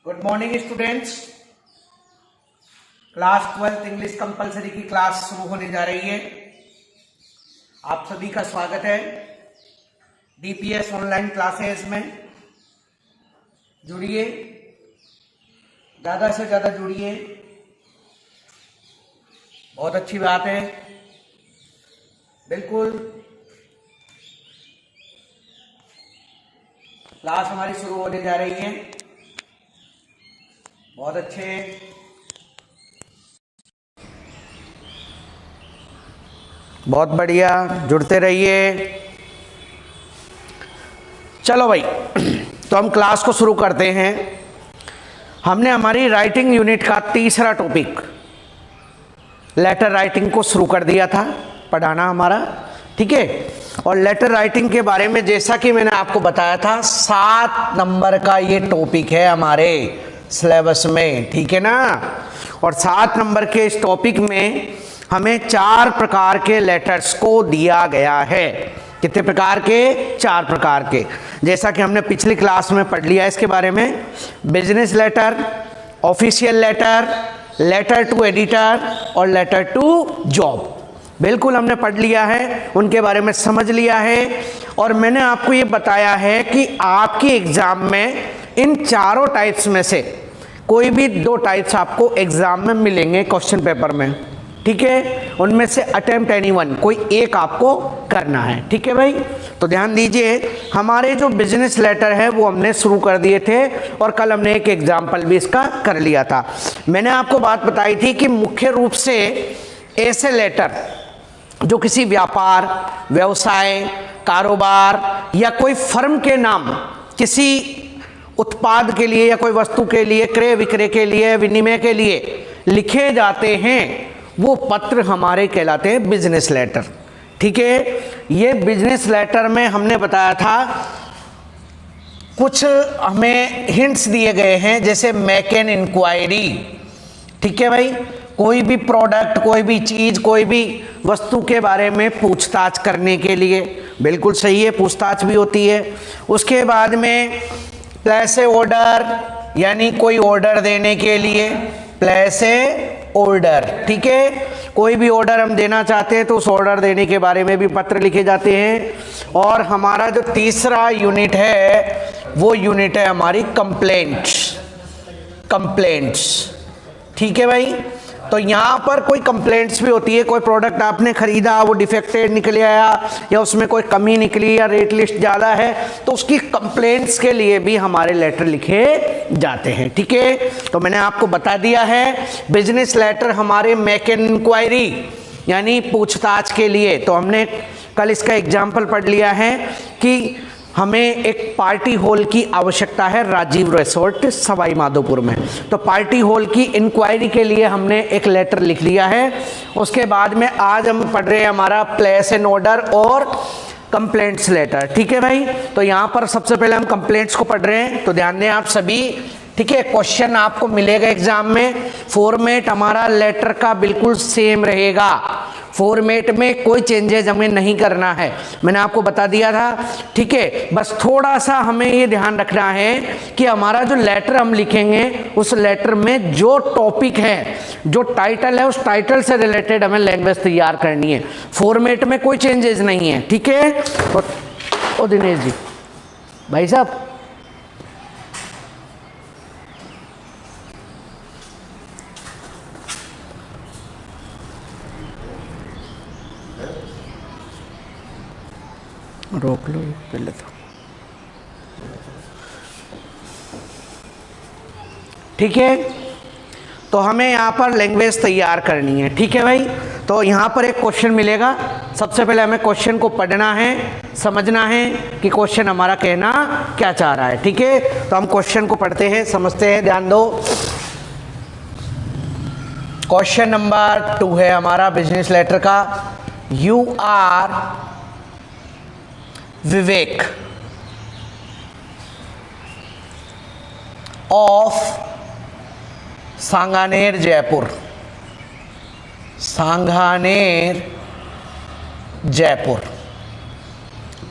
Good morning students. Class 12 English compulsory की class शुरू होने जा रही है। आप सभी का स्वागत है डीपीएस ऑनलाइन क्लासेस में। जुड़िए, ज़्यादा से ज़्यादा जुड़िए, बहुत अच्छी बात है। बिल्कुल क्लास हमारी शुरू होने जा रही है। बहुत अच्छे, बहुत बढ़िया, जुड़ते रहिए। चलो भाई, तो हम क्लास को शुरू करते हैं। हमने हमारी राइटिंग यूनिट का तीसरा टॉपिक लेटर राइटिंग को शुरू कर दिया था पढ़ाना हमारा, ठीक है। और लेटर राइटिंग के बारे में जैसा कि मैंने आपको बताया था 7 नंबर का ये टॉपिक है हमारे सिलेबस में, ठीक है ना। और 7 नंबर के इस टॉपिक में हमें 4 प्रकार के लेटर्स को दिया गया है। कितने प्रकार के? 4 प्रकार के। जैसा कि हमने पिछली क्लास में पढ़ लिया इसके बारे में, business letter, official letter, letter to editor और लेटर टू जॉब। बिल्कुल हमने पढ़ लिया है, उनके बारे में समझ लिया है। और मैंने आपको ये बताया है कि आपकी एग्जाम में इन चारों टाइप्स में से कोई भी 2 टाइप्स आपको एग्जाम में मिलेंगे क्वेश्चन पेपर में, ठीक है। उनमें से अटेम्प्ट एनीवन, कोई एक आपको करना है, ठीक है भाई। तो ध्यान दीजिए, हमारे जो बिजनेस लेटर है वो हमने शुरू कर दिए थे और कल हमने एक एग्जाम्पल भी इसका कर लिया था। मैंने आपको बात बताई थी कि मुख्य रूप से ऐसे लेटर जो किसी व्यापार, व्यवसाय, कारोबार या कोई फर्म के नाम किसी उत्पाद के लिए या कोई वस्तु के लिए, क्रय विक्रय के लिए, विनिमय के लिए लिखे जाते हैं, वो पत्र हमारे कहलाते हैं बिजनेस लेटर, ठीक है। ये बिजनेस लेटर में हमने बताया था कुछ हमें हिंट्स दिए गए हैं, जैसे मेक एन इंक्वायरी, ठीक है भाई। कोई भी प्रोडक्ट, कोई भी चीज, कोई भी वस्तु के बारे में पूछताछ करने के लिए, बिल्कुल सही है, पूछताछ भी होती है। उसके बाद में प्लेस ए ऑर्डर, यानी कोई ऑर्डर देने के लिए, प्लेस ए ऑर्डर, ठीक है। कोई भी ऑर्डर हम देना चाहते हैं तो उस ऑर्डर देने के बारे में भी पत्र लिखे जाते हैं। और हमारा जो तीसरा यूनिट है वो यूनिट है हमारी कंप्लेंट्स, ठीक है भाई। तो यहाँ पर कोई कंप्लेंट्स भी होती है। कोई प्रोडक्ट आपने खरीदा, वो डिफेक्टेड निकल आया या उसमें कोई कमी निकली या रेट लिस्ट ज़्यादा है, तो उसकी कंप्लेंट्स के लिए भी हमारे लेटर लिखे जाते हैं, ठीक है। तो मैंने आपको बता दिया है, बिजनेस लेटर हमारे मेक एन इंक्वायरी यानी पूछताछ के लिए। तो हमने कल इसका एग्जाम्पल पढ़ लिया है कि हमें एक पार्टी हॉल की आवश्यकता है राजीव रिसोर्ट सवाई माधोपुर में। तो पार्टी हॉल की इंक्वायरी के लिए हमने एक लेटर लिख लिया है। उसके बाद में आज हम पढ़ रहे हैं हमारा प्लेस एन ऑर्डर और कंप्लेंट्स लेटर, ठीक है भाई। तो यहाँ पर सबसे पहले हम कंप्लेंट्स को पढ़ रहे हैं, तो ध्यान दें आप सभी, ठीक है। क्वेश्चन आपको मिलेगा एग्जाम में, फॉर्मेट हमारा लेटर का बिल्कुल सेम रहेगा, फॉर्मेट में कोई चेंजेस हमें नहीं करना है, मैंने आपको बता दिया था, ठीक है। बस थोड़ा सा हमें ये ध्यान रखना है कि हमारा जो लेटर हम लिखेंगे उस लेटर में जो टॉपिक है, जो टाइटल है, उस टाइटल से रिलेटेड हमें लैंग्वेज तैयार करनी है। फॉर्मेट में कोई चेंजेस नहीं है, ठीक है। और दिनेश जी, भाई साहब, रोक लो पहले तो, ठीक है। तो हमें यहाँ पर लैंग्वेज तैयार करनी है, ठीक है भाई। तो यहाँ पर एक क्वेश्चन मिलेगा, सबसे पहले हमें क्वेश्चन को पढ़ना है, समझना है कि क्वेश्चन हमारा कहना क्या चाह रहा है, ठीक है। तो हम क्वेश्चन को पढ़ते हैं, समझते हैं, ध्यान दो। क्वेश्चन नंबर 2 है हमारा बिजनेस लेटर का। You are Vivek of Sanganer Jaipur, Sanganer Jaipur.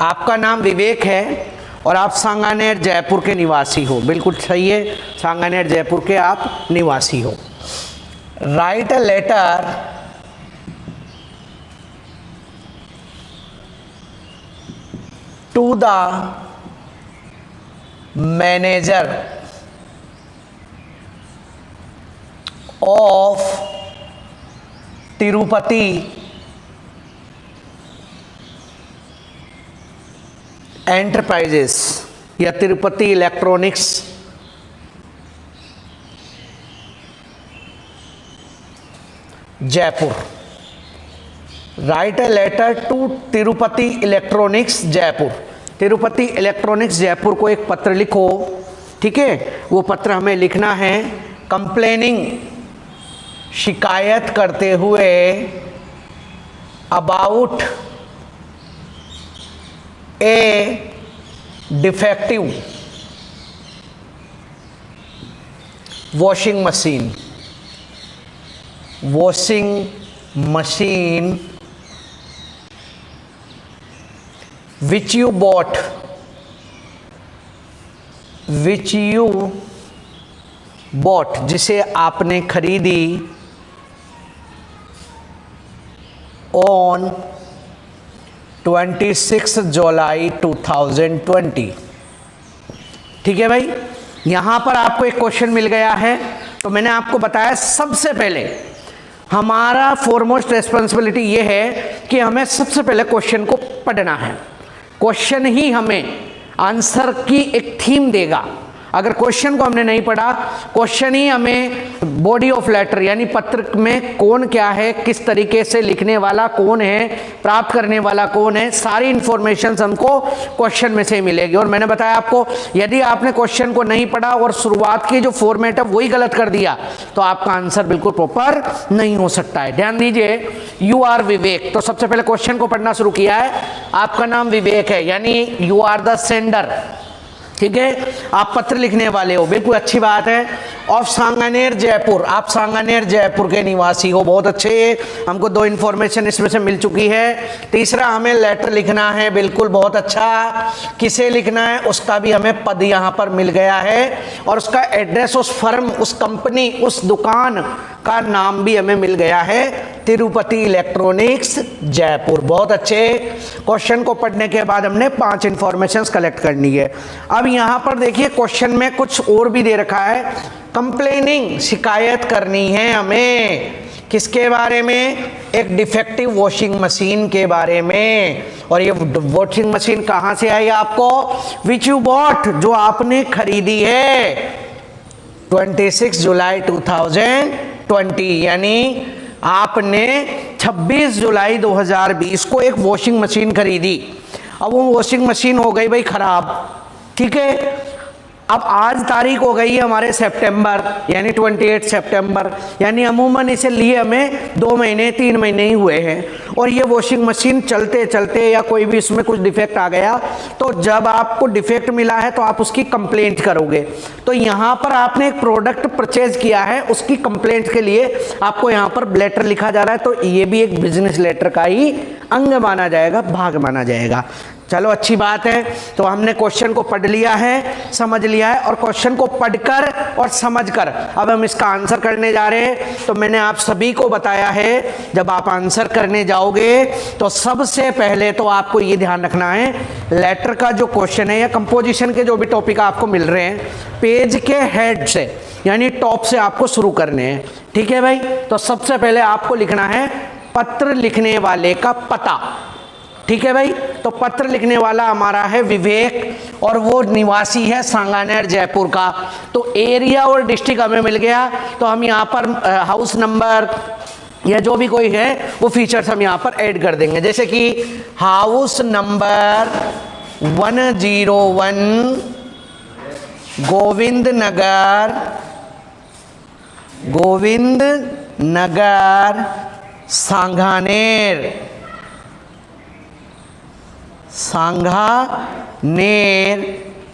आपका नाम विवेक है और आप सांगानेर जयपुर के निवासी हो, बिल्कुल सही है, सांगानेर जयपुर के आप निवासी हो। Write a letter to the manager of Tirupati enterprises या Tirupati electronics Jaipur. Write a letter to Tirupati electronics Jaipur. Tirupati electronics Jaipur को एक पत्र लिखो, ठीक है। वो पत्र हमें लिखना है कंप्लेनिंग, शिकायत करते हुए, about A defective washing machine. Washing machine which you bought जिसे आपने खरीदी on 26 जुलाई 2020। ठीक है भाई, यहां पर आपको एक क्वेश्चन मिल गया है। तो मैंने आपको बताया सबसे पहले हमारा फॉरमोस्ट रेस्पॉन्सिबिलिटी ये है कि हमें सबसे पहले क्वेश्चन को पढ़ना है। क्वेश्चन ही हमें आंसर की एक थीम देगा। अगर क्वेश्चन को हमने नहीं पढ़ा, क्वेश्चन ही हमें बॉडी ऑफ लेटर यानी पत्र में कौन क्या है, किस तरीके से लिखने वाला कौन है, प्राप्त करने वाला कौन है, सारी इंफॉर्मेशन हमको क्वेश्चन में से ही मिलेगी। और मैंने बताया आपको, यदि आपने क्वेश्चन को नहीं पढ़ा और शुरुआत की जो फॉर्मेट है वही गलत कर दिया तो आपका आंसर बिल्कुल प्रॉपर नहीं हो सकता है। ध्यान दीजिए, यू आर विवेक। तो सबसे पहले क्वेश्चन को पढ़ना शुरू किया है। आपका नाम विवेक है, यानी यू आर द सेंडर। ठीक है, आप पत्र लिखने वाले हो, बिल्कुल अच्छी बात है। ऑफ सांगानेर जयपुर, आप सांगानेर जयपुर के निवासी हो, बहुत अच्छे। हमको दो इंफॉर्मेशन इसमें से मिल चुकी है। तीसरा, हमें लेटर लिखना है, बिल्कुल बहुत अच्छा। किसे लिखना है उसका भी हमें पद यहाँ पर मिल गया है, और उसका एड्रेस, उस फर्म, उस कंपनी, उस दुकान का नाम भी हमें मिल गया है, तिरुपति इलेक्ट्रॉनिक्स जयपुर। बहुत अच्छे। क्वेश्चन को पढ़ने के बाद हमने 5 इंफॉर्मेशंस कलेक्ट करनी है। अब यहाँ पर देखिए क्वेश्चन में कुछ और भी दे रखा है, कंप्लेनिंग, शिकायत करनी है हमें। किसके बारे में? एक डिफेक्टिव वॉशिंग मशीन के बारे में। और ये वॉशिंग मशीन कहाँ से आई आपको? विच यू बॉट, जो आपने खरीदी है 26 जुलाई 2020, यानी आपने 26 जुलाई 2020 को एक वॉशिंग मशीन खरीदी। अब वो वॉशिंग मशीन हो गई भाई खराब, ठीक है। अब आज तारीख हो गई है हमारे सितंबर, यानी 28 सितंबर, यानी अमूमन इसे लिए हमें 2 महीने 3 महीने ही हुए हैं। और ये वॉशिंग मशीन चलते चलते या कोई भी इसमें कुछ डिफेक्ट आ गया, तो जब आपको डिफेक्ट मिला है तो आप उसकी कंप्लेंट करोगे। तो यहाँ पर आपने एक प्रोडक्ट परचेज किया है, उसकी कंप्लेंट के लिए आपको यहाँ पर लेटर लिखा जा रहा है। तो ये भी एक बिजनेस लेटर का ही अंग माना जाएगा, भाग माना जाएगा। चलो अच्छी बात है। तो हमने क्वेश्चन को पढ़ लिया है, समझ लिया है, और क्वेश्चन को पढ़कर और समझकर अब हम इसका आंसर करने जा रहे हैं। तो मैंने आप सभी को बताया है, जब आप आंसर करने जाओगे तो सबसे पहले तो आपको ये ध्यान रखना है, लेटर का जो क्वेश्चन है या कंपोजिशन के जो भी टॉपिक आपको मिल रहे हैं, पेज के हेड से यानी टॉप से आपको शुरू करने हैं। ठीक है भाई, तो सबसे पहले आपको लिखना है पत्र लिखने वाले का पता। ठीक है भाई, तो पत्र लिखने वाला हमारा है विवेक, और वो निवासी है सांगानेर जयपुर का। तो एरिया और डिस्ट्रिक्ट हमें मिल गया, तो हम यहाँ पर हाउस नंबर या जो भी कोई है वो फीचर्स हम यहाँ पर ऐड कर देंगे, जैसे कि हाउस नंबर 101 गोविंद नगर सांगानेर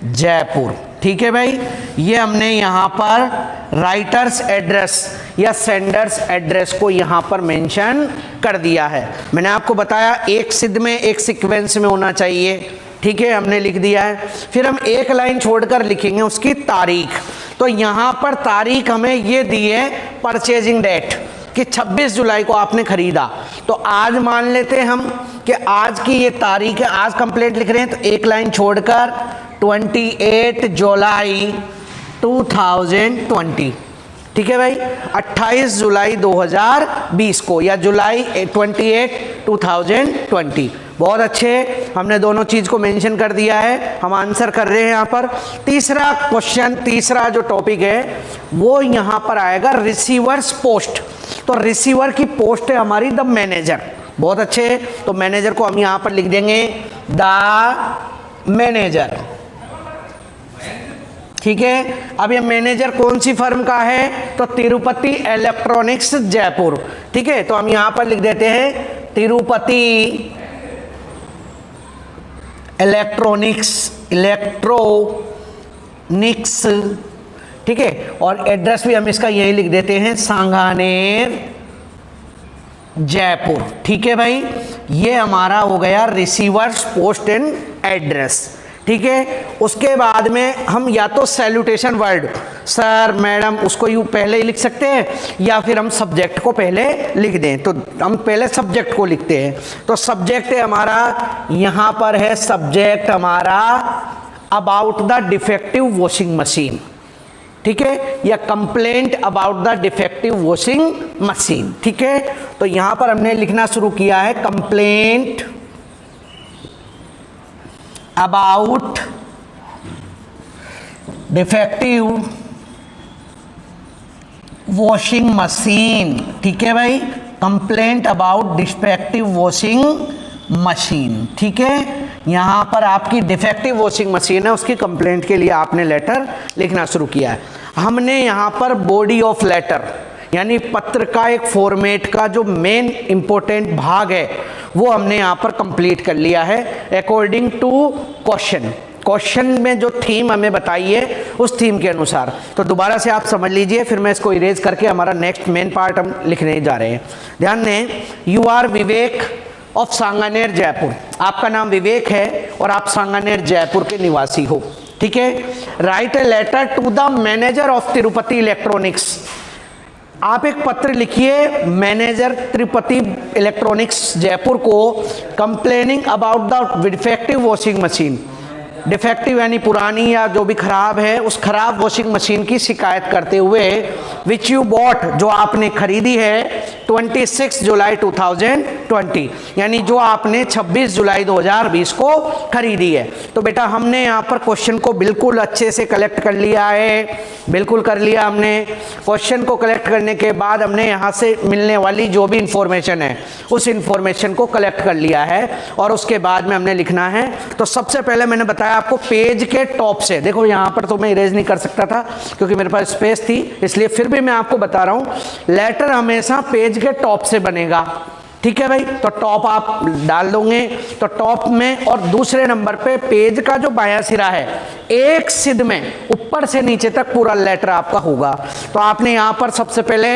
जयपुर। ठीक है भाई, ये हमने यहाँ पर राइटर्स एड्रेस या सेंडर्स एड्रेस को यहाँ पर मेंशन कर दिया है। मैंने आपको बताया एक सिद्ध में, एक सीक्वेंस में होना चाहिए। ठीक है, हमने लिख दिया है। फिर हम एक लाइन छोड़कर लिखेंगे उसकी तारीख। तो यहाँ पर तारीख हमें ये दी है परचेजिंग डेट कि 26 जुलाई को आपने खरीदा। तो आज मान लेते हैं हम कि आज की ये तारीख है, आज कंप्लेंट लिख रहे हैं तो एक लाइन छोड़कर 28 जुलाई 2020, ठीक है भाई, 28 जुलाई 2020 को या जुलाई 28 2020। बहुत अच्छे, हमने दोनों चीज को मेंशन कर दिया है, हम आंसर कर रहे हैं यहाँ पर। तीसरा क्वेश्चन, तीसरा जो टॉपिक है वो यहाँ पर आएगा रिसीवर्स पोस्ट। तो रिसीवर की पोस्ट है हमारी द मैनेजर। बहुत अच्छे, तो मैनेजर को हम यहाँ पर लिख देंगे द मैनेजर, ठीक है। अब ये मैनेजर कौन सी फर्म का है, तो तिरुपति इलेक्ट्रॉनिक्स जयपुर, ठीक है। तो हम यहां पर लिख देते हैं तिरुपति इलेक्ट्रॉनिक्स, ठीक है। और एड्रेस भी हम इसका यही लिख देते हैं सांगानेर जयपुर, ठीक है भाई। ये हमारा हो गया रिसीवर्स पोस्ट एंड एड्रेस, ठीक है। उसके बाद में हम या तो सैल्यूटेशन वर्ड सर मैडम उसको यू पहले ही लिख सकते हैं या फिर हम सब्जेक्ट को पहले लिख दें। तो हम पहले सब्जेक्ट को लिखते हैं। तो सब्जेक्ट है हमारा, यहाँ पर है सब्जेक्ट हमारा about the defective washing machine, ठीक है, या complaint about the defective washing machine, ठीक है। तो यहाँ पर हमने लिखना शुरू किया है complaint about defective washing machine, ठीक है भाई, complaint about defective washing machine, ठीक है। यहाँ पर आपकी डिफेक्टिव वॉशिंग मशीन है, उसकी कंप्लेंट के लिए आपने लेटर लिखना शुरू किया है। हमने यहाँ पर बॉडी ऑफ लेटर यानी पत्र का एक फॉर्मेट का जो मेन इंपॉर्टेंट भाग है वो हमने यहाँ पर कंप्लीट कर लिया है अकॉर्डिंग टू क्वेश्चन में जो थीम हमें बताई है उस थीम के अनुसार। तो दोबारा से आप समझ लीजिए, फिर मैं इसको इरेज करके हमारा नेक्स्ट मेन पार्ट हम लिखने जा रहे हैं। ध्यान दें, you are Vivek of Sanganer Jaipur, आपका नाम विवेक है और आप सांगानेर जयपुर के निवासी हो, ठीक है। Write a letter to the manager of Tirupati electronics, आप एक पत्र लिखिए मैनेजर तिरुपति इलेक्ट्रॉनिक्स जयपुर को complaining about the defective washing machine, defective यानी पुरानी या जो भी खराब है उस खराब वॉशिंग मशीन की शिकायत करते हुए विच यू बॉट, जो आपने खरीदी है 26 जुलाई 2020, यानी जो आपने 26 जुलाई 2020 को खरीदी है। तो बेटा हमने यहाँ पर क्वेश्चन को बिल्कुल अच्छे से कलेक्ट कर लिया है, बिल्कुल कर लिया हमने। क्वेश्चन को कलेक्ट करने के बाद हमने यहाँ से मिलने वाली जो भी इंफॉर्मेशन है उस इंफॉर्मेशन को कलेक्ट कर लिया है और उसके बाद में हमने लिखना है। तो सबसे पहले मैंने बताया आपको पेज के टॉप से, देखो यहाँ पर तो मैं इरेज नहीं कर सकता था क्योंकि मेरे पास स्पेस थी, इसलिए फिर भी मैं आपको बता रहा हूँ लेटर हमेशा पेज के टॉप से बनेगा, ठीक है भाई। तो टॉप आप डाल दोगे तो टॉप में, और दूसरे नंबर पे पेज का जो बायां सिरा है एक सिद में ऊपर से नीचे तक पूरा लेटर आपका होगा। तो आपने यहाँ पर सबसे पहले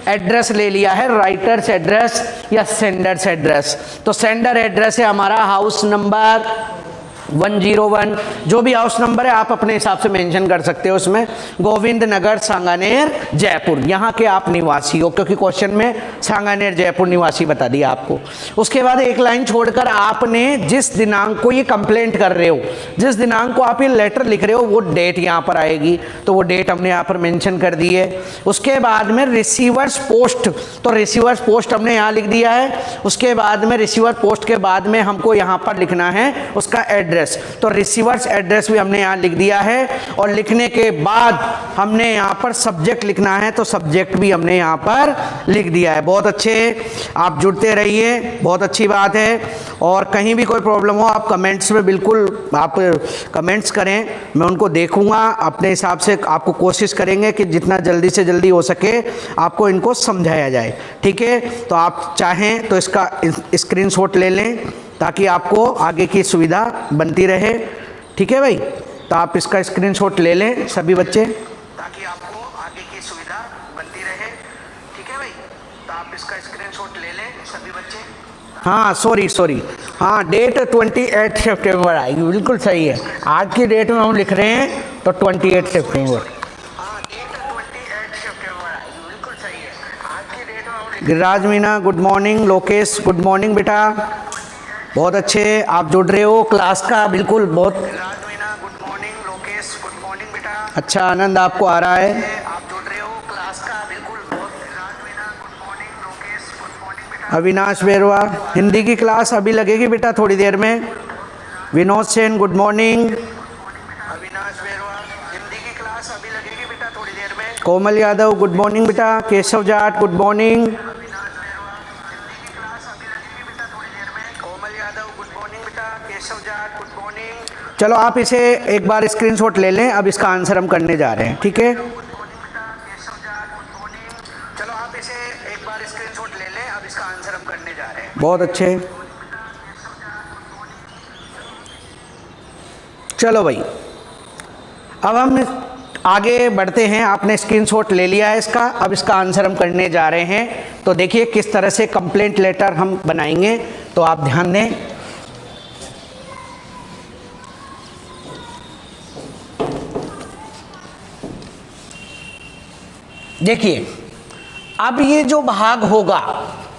एड्रेस ले लिया है, राइटर्स एड्रेस या सेंडर्स एड्रेस। तो सेंडर एड्रेस है हमारा हाउस नंबर 101, जो भी हाउस नंबर है आप अपने हिसाब से मेंशन कर सकते हो उसमें, गोविंद नगर सांगानेर जयपुर, यहाँ के आप निवासी हो क्योंकि क्वेश्चन में सांगानेर जयपुर निवासी बता दिया आपको। उसके बाद एक लाइन छोड़कर आपने जिस दिनांक को ये कंप्लेंट कर रहे हो, जिस दिनांक को आप ये लेटर लिख रहे हो वो डेट यहाँ पर आएगी, तो वो डेट हमने यहाँ पर मेंशन कर दी है। उसके बाद में रिसीवर्स पोस्ट, तो रिसीवर्स पोस्ट हमने यहाँ लिख दिया है। उसके बाद में रिसीवर पोस्ट के बाद में हमको यहाँ पर लिखना है उसका एड्रेस, तो रिसीवर्स एड्रेस भी हमने यहाँ लिख दिया है। और लिखने के बाद हमने यहाँ पर सब्जेक्ट लिखना है, तो सब्जेक्ट भी हमने यहाँ पर लिख दिया है। बहुत अच्छे, आप जुड़ते रहिए, बहुत अच्छी बात है। और कहीं भी कोई प्रॉब्लम हो आप कमेंट्स में बिल्कुल आप कमेंट्स करें, मैं उनको देखूंगा, अपने हिसाब से आपको कोशिश करेंगे कि जितना जल्दी से जल्दी हो सके आपको इनको समझाया जाए, ठीक है। तो आप चाहें तो इसका स्क्रीनशॉट ले लें ताकि आपको आगे की सुविधा बनती रहे, ठीक है भाई। तो आप इसका स्क्रीनशॉट ले लें सभी बच्चे, ताकि आपको आगे की सुविधा बनती रहे, ठीक है भाई। तो आप इसका स्क्रीनशॉट ले लें सभी बच्चे। हाँ सॉरी, हाँ डेट 28 सितंबर आएगी, बिल्कुल सही है। आज की डेट में हम लिख रहे हैं तो 28 सितंबर। हाँ Giriraj Meena good morning, Lokesh good morning बेटा, बहुत अच्छे आप जुड़ रहे हो क्लास का, बिल्कुल बहुत good morning, Lokesh good morning बेटा, अच्छा आनंद आपको आ रहा है, आप जुड़ रहे हो क्लास का, बिल्कुल बहुत good morning, Lokesh good morning बेटा। अविनाश बेरवा हिंदी की क्लास अभी लगेगी बेटा थोड़ी देर में। विनोद सेन गुड मॉर्निंग, अविनाश बेरवा हिंदी की क्लास अभी लगेगी बेटा थोड़ी देर में। कोमल यादव गुड मॉर्निंग बेटा, केशव जाट गुड मॉर्निंग, चलो आप इसे एक बार स्क्रीनशॉट ले लें, अब इसका आंसर हम करने जा रहे हैं, ठीक है। चलो आप इसे एक बार स्क्रीनशॉट ले लें, अब इसका आंसर हम करने जा रहे हैं, बहुत अच्छे। चलो भाई अब हम आगे बढ़ते हैं, आपने स्क्रीनशॉट ले लिया है इसका, अब इसका आंसर हम करने जा रहे हैं। तो देखिए किस तरह से कंप्लेंट लेटर हम बनाएंगे, तो आप ध्यान दें। देखिए अब ये जो भाग होगा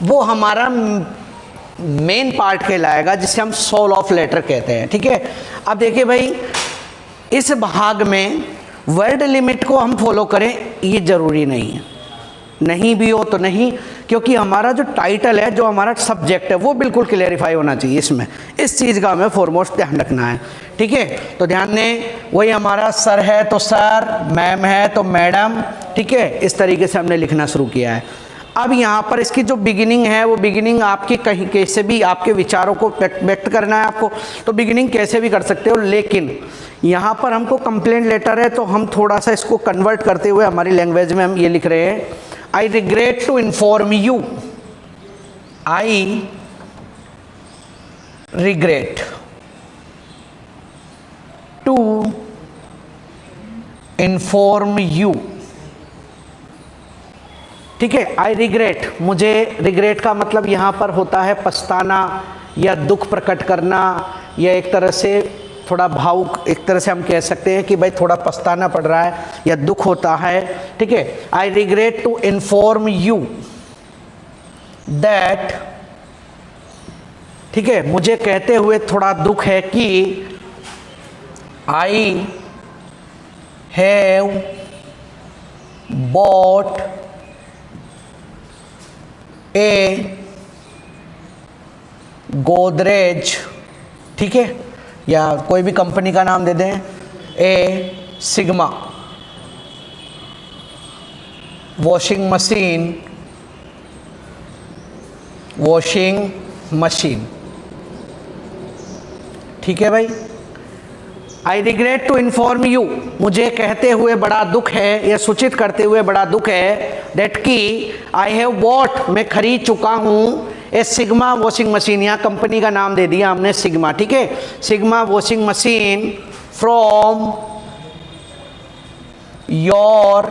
वो हमारा मेन पार्ट कहलाएगा, जिसे हम सोल ऑफ लेटर कहते हैं, ठीक है। अब देखिए भाई इस भाग में वर्ड लिमिट को हम फॉलो करें ये ज़रूरी नहीं है, नहीं भी हो तो नहीं, क्योंकि हमारा जो टाइटल है, जो हमारा सब्जेक्ट है, वो बिल्कुल क्लेरिफाई होना चाहिए इसमें, इस चीज़ का हमें फॉरमोस्ट ध्यान रखना है, ठीक है। तो ध्यान दें, वही हमारा सर है तो सर, मैम है तो मैडम, ठीक है, इस तरीके से हमने लिखना शुरू किया है। अब यहाँ पर इसकी जो बिगिनिंग है वो बिगिनिंग आपकी कहीं कैसे भी आपके विचारों को व्यक्त करना है आपको, तो बिगिनिंग कैसे भी कर सकते हो, लेकिन यहाँ पर हमको कंप्लेंट लेटर है तो हम थोड़ा सा इसको कन्वर्ट करते हुए हमारी लैंग्वेज में हम ये लिख रहे हैं, I regret to inform you, I regret to inform you, ठीक है। आई रिग्रेट, मुझे रिग्रेट का मतलब यहाँ पर होता है पछताना या दुख प्रकट करना, या एक तरह से थोड़ा भावुक, एक तरह से हम कह सकते हैं कि भाई थोड़ा पछताना पड़ रहा है या दुख होता है, ठीक है। I regret to inform you that, ठीक है, मुझे कहते हुए थोड़ा दुख है कि I have bought a Godrej, ठीक है, या कोई भी कंपनी का नाम दे दें, ए सिग्मा वॉशिंग मशीन, ठीक है भाई। I regret to inform you, मुझे कहते हुए बड़ा दुख है या सूचित करते हुए बड़ा दुख है, दैट की आई हैव बॉट, मैं खरीद चुका हूँ, ए सिग्मा वॉशिंग मशीन, यहाँ कंपनी का नाम दे दिया हमने सिग्मा, ठीक है, sigma washing machine from your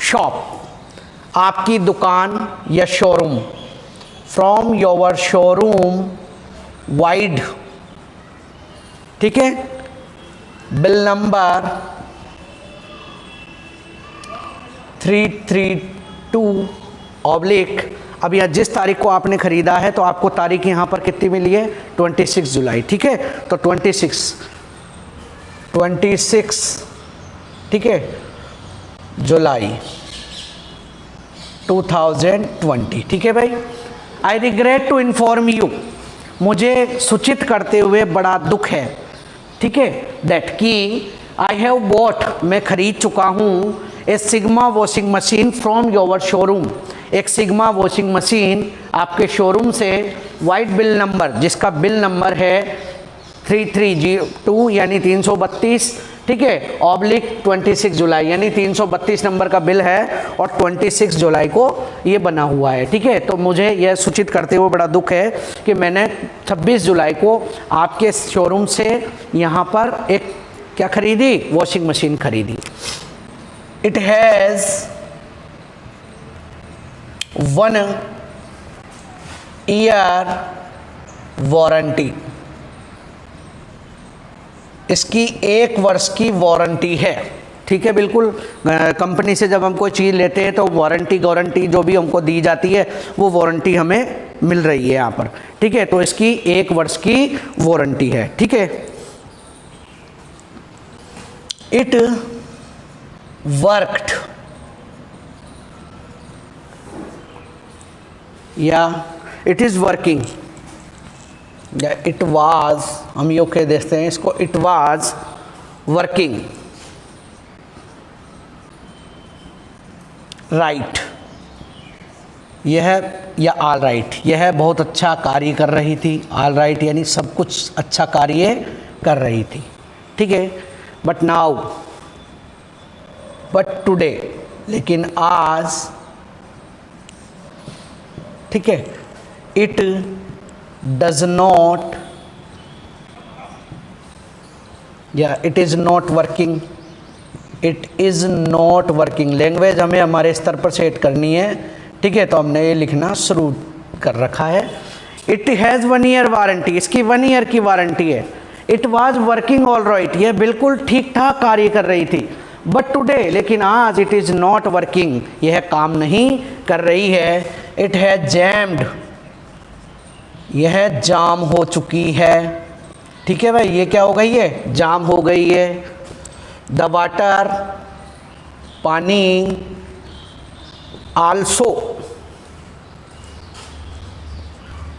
shop, आपकी दुकान या showroom, from your showroom wide, ठीक है, बिल नंबर 332 ऑब्लिक, अब यह जिस तारीख को आपने खरीदा है तो आपको तारीख यहाँ पर कितनी मिली है, 26 जुलाई, ठीक है। तो 26, ठीक है, जुलाई 2020, ठीक है भाई। I regret to inform you, मुझे सूचित करते हुए बड़ा दुख है, ठीक है, दैट की आई हैव बॉट, मैं खरीद चुका हूँ, a Sigma washing machine from your showroom, एक सिग्मा वॉशिंग मशीन आपके शोरूम से, वाइट बिल नंबर, जिसका बिल नंबर है 3302 यानी 332, ठीक है, ऑब्लिक 26 जुलाई यानी 332 नंबर का बिल है और 26 जुलाई को ये बना हुआ है, ठीक है। तो मुझे यह सूचित करते हुए बड़ा दुख है कि मैंने 26 जुलाई को आपके शोरूम से यहाँ पर एक क्या खरीदी, वॉशिंग मशीन खरीदी। इट हैज़ 1 ईयर वारंटी, इसकी 1 वर्ष की वारंटी है, ठीक है, बिल्कुल। कंपनी से जब हम कोई चीज़ लेते हैं तो वारंटी गारंटी जो भी हमको दी जाती है वो वारंटी हमें मिल रही है यहाँ पर, ठीक है। तो इसकी 1 वर्ष की वारंटी है, ठीक है। इट वर्कड या इट इज़ वर्किंग या इट वाज, हम यूँ कह देते हैं इसको, इट वाज वर्किंग राइट, यह या ऑल राइट, यह बहुत अच्छा कार्य कर रही थी। ऑल राइट यानी सब कुछ अच्छा कार्य कर रही थी, ठीक है। बट नाउ, बट टुडे, लेकिन आज, ठीक है, इट डज नॉट या it is not working, it is not working. Language हमें हमारे स्तर पर सेट करनी है, ठीक है। तो हमने ये लिखना शुरू कर रखा है। इट हैज़ 1 ईयर वारंटी, इसकी 1 ईयर की वारंटी है। It was working all right, यह बिल्कुल ठीक ठाक कार्य कर रही थी। बट टुडे, लेकिन आज, इट इज़ नॉट वर्किंग, यह काम नहीं कर रही है। इट हैज़ जैम्ड, यह जाम हो चुकी है, ठीक है भाई। ये क्या हो गई है? जाम हो गई है। द वाटर, पानी, आल्सो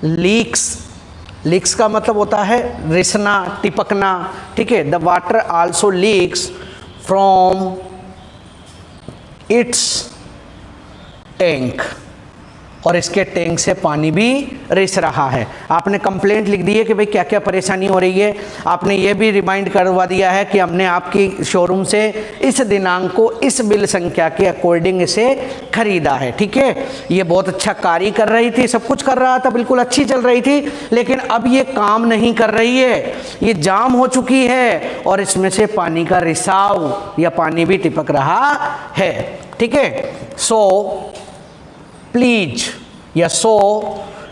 लीक्स, लीक्स का मतलब होता है रिसना, टिपकना, ठीक है। The water also leaks from its tank, और इसके टैंक से पानी भी रिस रहा है। आपने कंप्लेंट लिख दी है कि भाई क्या क्या परेशानी हो रही है। आपने ये भी रिमाइंड करवा दिया है कि हमने आपकी शोरूम से इस दिनांक को इस बिल संख्या के अकॉर्डिंग इसे खरीदा है, ठीक है। ये बहुत अच्छा कार्य कर रही थी, सब कुछ कर रहा था, बिल्कुल अच्छी चल रही थी, लेकिन अब ये काम नहीं कर रही है, ये जाम हो चुकी है और इसमें से पानी का रिसाव या पानी भी टिपक रहा है, ठीक है। सो प्लीज या so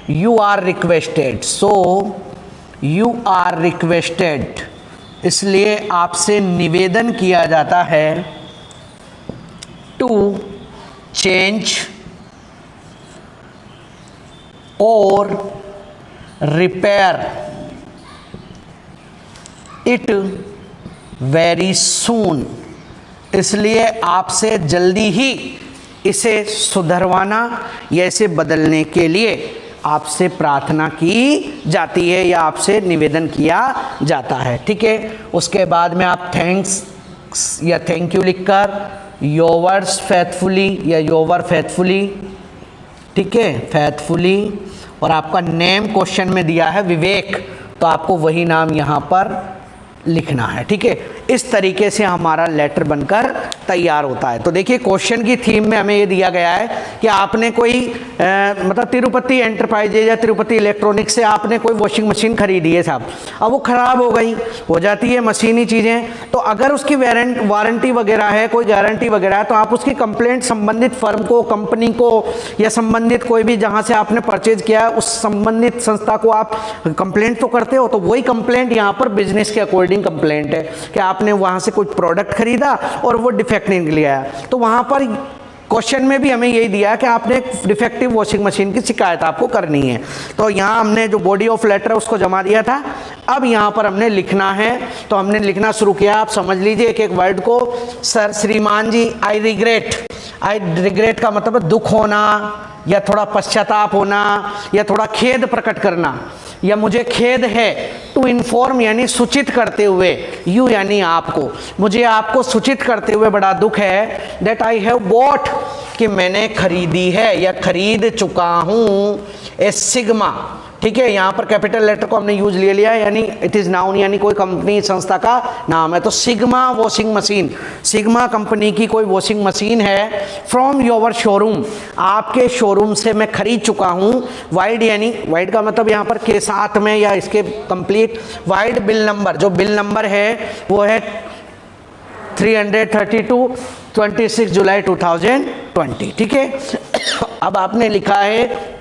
you are requested, so you are requested, इसलिए आपसे निवेदन किया जाता है टू चेंज और रिपेयर इट वेरी सून, इसलिए आपसे जल्दी ही इसे सुधरवाना या इसे बदलने के लिए आपसे प्रार्थना की जाती है या आपसे निवेदन किया जाता है, ठीक है। उसके बाद में आप थैंक्स या थैंक यू लिखकर योवर्स फेथफुली या योवर फेथफुली, ठीक है, फेथफुली, और आपका नेम क्वेश्चन में दिया है विवेक, तो आपको वही नाम यहाँ पर लिखना है, ठीक है। इस तरीके से हमारा लेटर बनकर तैयार होता है। तो देखिए क्वेश्चन की थीम में हमें ये दिया गया है कि आपने कोई मतलब तिरुपति एंटरप्राइजेज या तिरुपति इलेक्ट्रॉनिक्स से आपने कोई वॉशिंग मशीन खरीदी है साहब, अब वो ख़राब हो गई, हो जाती है मशीनी चीज़ें, तो अगर उसकी वारंटी वगैरह है, कोई गारंटी वगैरह है, तो आप उसकी कंप्लेंट संबंधित फर्म को, कंपनी को या संबंधित कोई भी जहाँ से आपने परचेज किया है उस संबंधित संस्था को आप कंप्लेंट तो करते हो। तो वही कंप्लेंट यहाँ पर बिजनेस के अकॉर्डिंग कंप्लेंट है कि आपने वहाँ से कोई प्रोडक्ट खरीदा और वो डिफेक्ट निकल आया, तो वहाँ पर क्वेश्चन में भी हमें यही दिया कि आपने डिफेक्टिव वॉशिंग मशीन की शिकायत आपको करनी है। तो यहाँ हमने जो बॉडी ऑफ लेटर है उसको जमा दिया था, अब यहाँ पर हमने लिखना है, तो हमने लिखना शुरू किया। आप समझ लीजिए एक एक वर्ड को। सर, श्रीमान जी, आई रिग्रेट का मतलब दुख होना या थोड़ा पश्चाताप होना या थोड़ा खेद प्रकट करना, या मुझे खेद है। टू इन्फॉर्म यानी सूचित करते हुए, यू यानी आपको, मुझे आपको सूचित करते हुए बड़ा दुख है। दैट आई हैव बॉट कि मैंने खरीदी है या खरीद चुका हूँ ए सिग्मा, ठीक है। यहाँ पर कैपिटल लेटर को हमने यूज ले लिया है, यानी इट इज़ नाउन, यानी कोई कंपनी संस्था का नाम है। तो sigma washing machine, sigma company की कोई वॉशिंग मशीन है। फ्रॉम योर शोरूम, आपके शोरूम से मैं खरीद चुका हूँ। वाइड यानी वाइड का मतलब यहाँ पर के साथ में या इसके कंप्लीट। वाइड बिल नंबर, जो बिल नंबर है वो है 332 26 जुलाई 2020, ठीक है। अब आपने लिखा है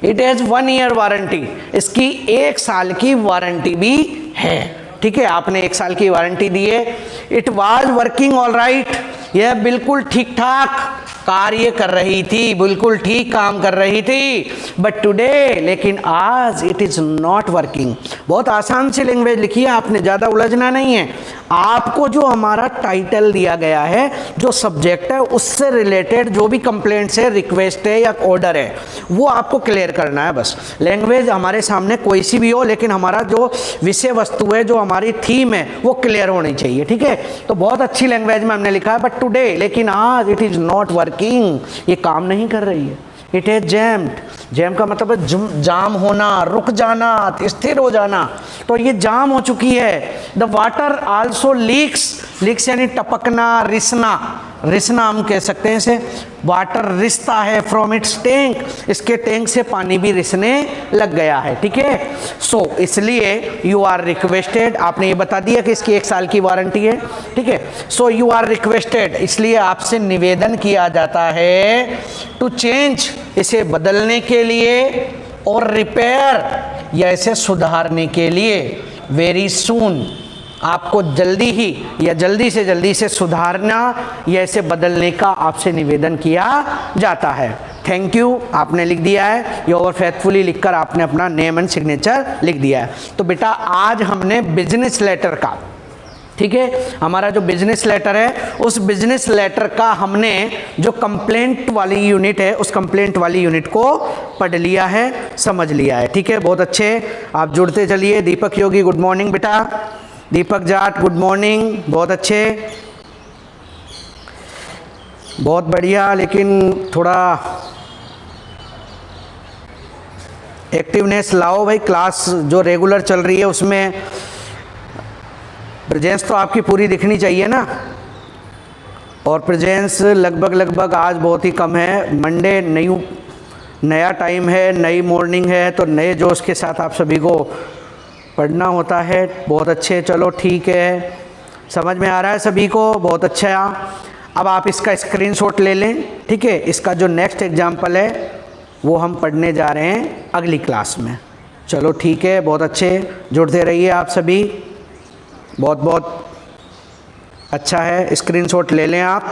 इट हैज़ 1 ईयर वारंटी, इसकी 1 साल की वारंटी भी है, ठीक है, आपने 1 साल की वारंटी दी है। It was working all right, यह बिल्कुल ठीक ठाक कार्य कर रही थी, बिल्कुल ठीक काम कर रही थी। बट टुडे, लेकिन आज इट इज नॉट वर्किंग। बहुत आसान सी लैंग्वेज लिखी है आपने, ज़्यादा उलझना नहीं है। आपको जो हमारा टाइटल दिया गया है, जो सब्जेक्ट है, उससे रिलेटेड जो भी कंप्लेंट्स है, रिक्वेस्ट है या ऑर्डर है, वो आपको क्लियर करना है बस। लैंग्वेज हमारे सामने कोई सी भी हो, लेकिन हमारा जो विषय वस्तु है, जो हमारी थीम है, वो क्लियर होनी चाहिए। ठीक है, तो बहुत अच्छी लैंग्वेज में हमने लिखा है। बट टुडे, लेकिन आज, इट इज़ नॉट वर्किंग, ये काम नहीं कर रही है। It is jammed. जैम का मतलब है जाम होना, रुक जाना, स्थिर हो जाना। तो ये जाम हो चुकी है। The water also leaks, leaks यानी टपकना, रिसना, रिसना हम कह सकते हैं इसे। वाटर रिसता है फ्रॉम इट्स टैंक, इसके टैंक से पानी भी रिसने लग गया है। ठीक है, सो इसलिए यू आर रिक्वेस्टेड, आपने ये बता दिया कि इसकी 1 साल की वारंटी है। ठीक है, सो यू आर रिक्वेस्टेड, इसलिए आपसे निवेदन किया जाता है टू चेंज, इसे बदलने के लिए, और रिपेयर या इसे सुधारने के लिए, वेरी सून, आपको जल्दी ही या जल्दी से सुधारना या इसे बदलने का आपसे निवेदन किया जाता है। थैंक यू आपने लिख दिया है, योर फेथफुली लिखकर आपने अपना नेम एंड सिग्नेचर लिख दिया है। तो बेटा आज हमने बिजनेस लेटर का, ठीक है, हमारा जो बिजनेस लेटर है, उस बिजनेस लेटर का हमने जो कंप्लेंट वाली यूनिट है, उस कंप्लेंट वाली यूनिट को पढ़ लिया है, समझ लिया है। ठीक है, बहुत अच्छे, आप जुड़ते चलिए। दीपक योगी गुड मॉर्निंग बेटा, दीपक जाट गुड मॉर्निंग, बहुत अच्छे, बहुत बढ़िया। लेकिन थोड़ा एक्टिवनेस लाओ भाई, क्लास जो रेगुलर चल रही है उसमें प्रेजेंस तो आपकी पूरी दिखनी चाहिए ना, और प्रेजेंस लगभग आज बहुत ही कम है। मंडे नया टाइम है, नई मॉर्निंग है, तो नए जोश के साथ आप सभी को पढ़ना होता है। बहुत अच्छे, चलो ठीक है, समझ में आ रहा है सभी को, बहुत अच्छा। अब आप इसका स्क्रीनशॉट ले लें। ठीक है, इसका जो नेक्स्ट एग्जाम्पल है वो हम पढ़ने जा रहे हैं अगली क्लास में। चलो ठीक है, बहुत अच्छे, जुड़ते रहिए आप सभी, बहुत अच्छा है। स्क्रीनशॉट ले लें आप।